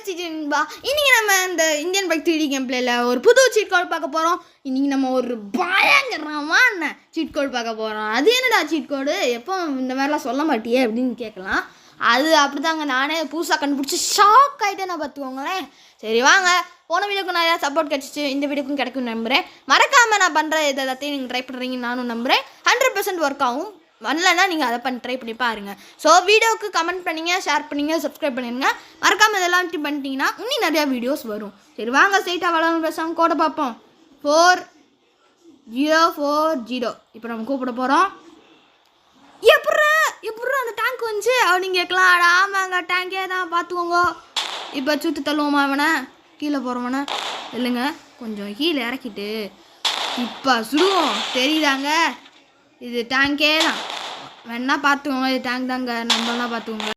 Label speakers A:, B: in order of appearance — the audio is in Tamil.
A: கிடச்சிச்சுன்பா. இன்றைக்கி நம்ம இந்த இந்தியன் பைக் 3D கேம் பிளேயில் ஒரு புது சீட் கோட் பார்க்க போகிறோம். இன்றைக்கி நம்ம ஒரு பயங்கரமான சீட் கோட் பார்க்க போகிறோம். அது என்னடா சீட் கோடு, எப்போ இந்த மாதிரிலாம் சொல்ல மாட்டியே அப்படின்னு கேட்கலாம். அது அப்படி தாங்க, நானே புதுசாக கண்டுபிடிச்சி ஷாக் ஆகிட்டே நான் பார்த்துக்கோங்களேன். சரி வாங்க, போன வீடியோக்கு நிறையா சப்போர்ட் கிடச்சிச்சு, இந்த வீடியோக்கும் கிடைக்கும்னு நம்புகிறேன். மறக்காமல் நான் பண்ணுற இதை எல்லாத்தையும் நீங்கள் ட்ரை பண்ணுறீங்கன்னு நானும் நம்புகிறேன். 100% ஒர்க் ஆகும். வரலன்னா நீங்கள் அதை ட்ரை பண்ணி பாருங்கள். ஸோ வீடியோவுக்கு கமெண்ட் பண்ணிங்க, ஷேர் பண்ணிங்க, சப்ஸ்கிரைப் பண்ணிடுங்க. மறக்காமல் இதெல்லாம் பண்ணிட்டீங்கன்னா இன்னும் நிறையா வீடியோஸ் வரும். சரி வாங்க, ஸ்ட்ரைட்டாக வளர்ந்து பேசாமல் கோடை பார்ப்போம். 4040 இப்போ நம்ம கூப்பிட போகிறோம். எப்பட்றா அந்த டேங்க் வந்துச்சு அப்படின்னு கேட்கலாம். ஆமாங்க, டேங்கே தான், பார்த்துக்கோங்க. இப்போ சுற்றி தள்ளுவோமா அவனை, கீழே போகிறவனை இல்லைங்க, கொஞ்சம் கீழே இறக்கிட்டு இப்போ சுடுவோம். தெரியுதாங்க, இது டேங்கே தான். வேணா பார்த்துக்கோங்க, இது டேங்க் தாங்க, நம்மளாம் பார்த்துக்கோங்க.